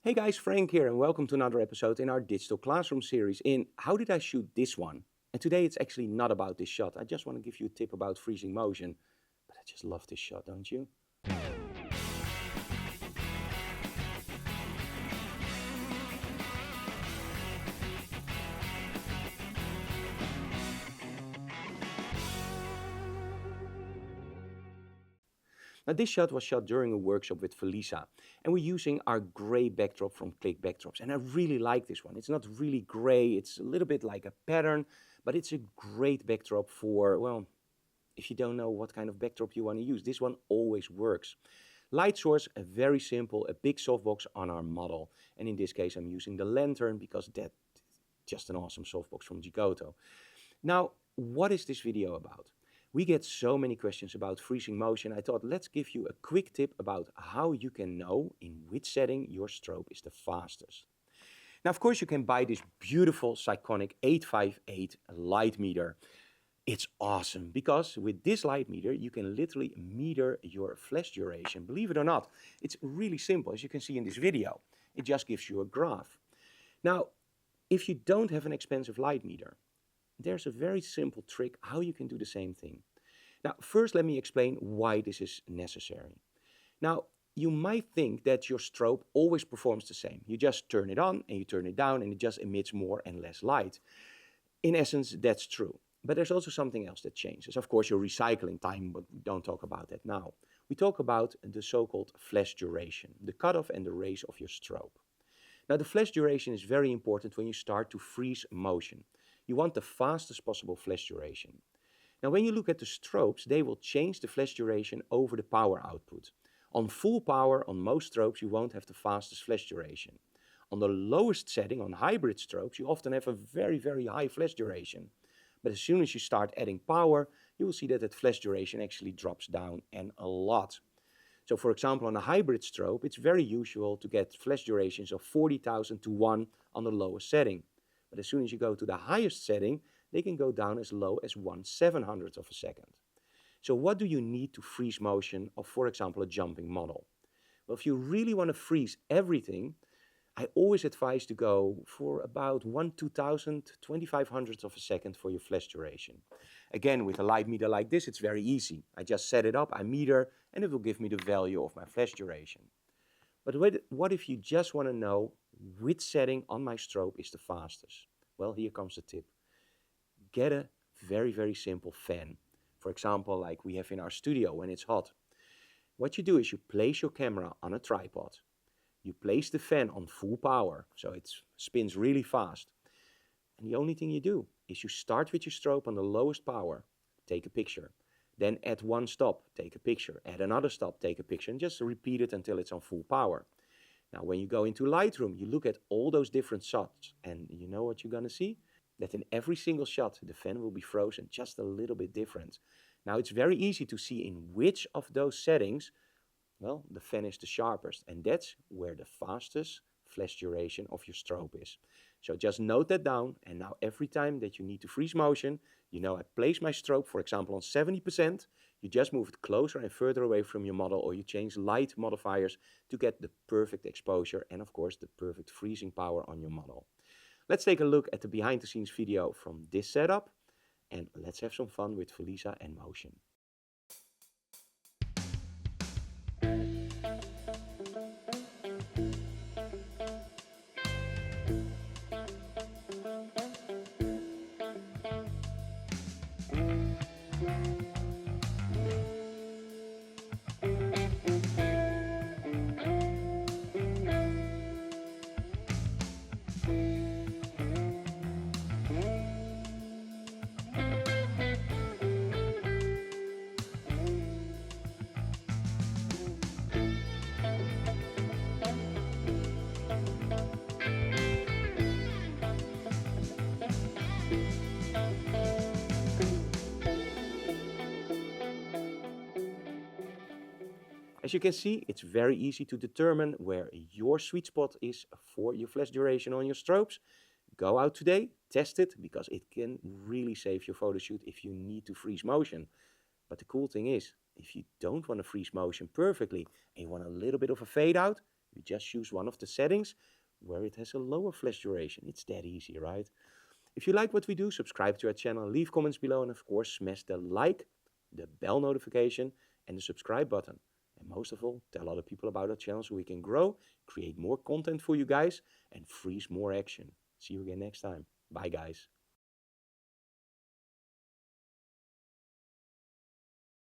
Hey guys, Frank here, and welcome to another episode in our digital classroom series in How Did I Shoot This One? And today it's actually not about this shot. I just want to give you a tip about freezing motion. But I just love this shot, don't you? Now this shot was shot during a workshop with Felisa, and we're using our gray backdrop from Click Backdrops. And I really like this one. It's not really gray, it's a little bit like a pattern, but it's a great backdrop for, well, if you don't know what kind of backdrop you want to use, this one always works. Light source, very simple, a big softbox on our model. And in this case, I'm using the lantern because that's just an awesome softbox from Gigoto. Now, what is this video about? We get so many questions about freezing motion. I thought let's give you a quick tip about how you can know in which setting your strobe is the fastest. Now, of course, you can buy this beautiful Psyconic 858 light meter. It's awesome because with this light meter, you can literally meter your flash duration. Believe it or not, it's really simple. As you can see in this video, it just gives you a graph. Now, if you don't have an expensive light meter, there's a very simple trick how you can do the same thing. Now, first let me explain why this is necessary. Now, you might think that your strobe always performs the same. You just turn it on and you turn it down and it just emits more and less light. In essence, that's true. But there's also something else that changes. Of course, your recycling time, but we don't talk about that now. We talk about the so-called flash duration, the cutoff and the raise of your strobe. Now, the flash duration is very important when you start to freeze motion. You want the fastest possible flash duration. Now, when you look at the strobes, they will change the flash duration over the power output. On full power, on most strobes, you won't have the fastest flash duration. On the lowest setting, on hybrid strobes, you often have a very, very high flash duration. But as soon as you start adding power, you will see that that flash duration actually drops down and a lot. So for example, on a hybrid strobe, it's very usual to get flash durations of 40,000 to 1 on the lowest setting. But as soon as you go to the highest setting, they can go down as low as 1/700th of a second. So what do you need to freeze motion of, for example, a jumping model? Well, if you really want to freeze everything, I always advise to go for about 1/2000, 2500th of a second for your flash duration. Again, with a light meter like this, it's very easy. I just set it up, I meter, and it will give me the value of my flash duration. But what if you just want to know which setting on my strobe is the fastest? Well, here comes the tip. Get a very, very simple fan. For example, like we have in our studio when it's hot. What you do is you place your camera on a tripod. You place the fan on full power, so it spins really fast. And the only thing you do is you start with your strobe on the lowest power, take a picture. Then add one stop, take a picture. Add another stop, take a picture, and just repeat it until it's on full power. Now, when you go into Lightroom, you look at all those different shots, and you know what you're going to see? That in every single shot, the fan will be frozen just a little bit different. Now, it's very easy to see in which of those settings, well, the fan is the sharpest, and that's where the fastest flash duration of your strobe is. So just note that down, and now every time that you need to freeze motion, you know I place my strobe, for example, on 70%, you just move it closer and further away from your model, or you change light modifiers to get the perfect exposure and of course the perfect freezing power on your model. Let's take a look at the behind the scenes video from this setup, and let's have some fun with Felisa and motion. As you can see, it's very easy to determine where your sweet spot is for your flash duration on your strobes. Go out today, test it, because it can really save your photo shoot if you need to freeze motion. But the cool thing is, if you don't want to freeze motion perfectly and you want a little bit of a fade out, You just choose one of the settings where it has a lower flash duration. It's that easy, right? If you like what we do, subscribe to our channel, leave comments below, and of course, smash the like, the bell notification, and the subscribe button. And most of all, tell other people about our channel so we can grow, create more content for you guys, and freeze more action. See you again next time. Bye, guys.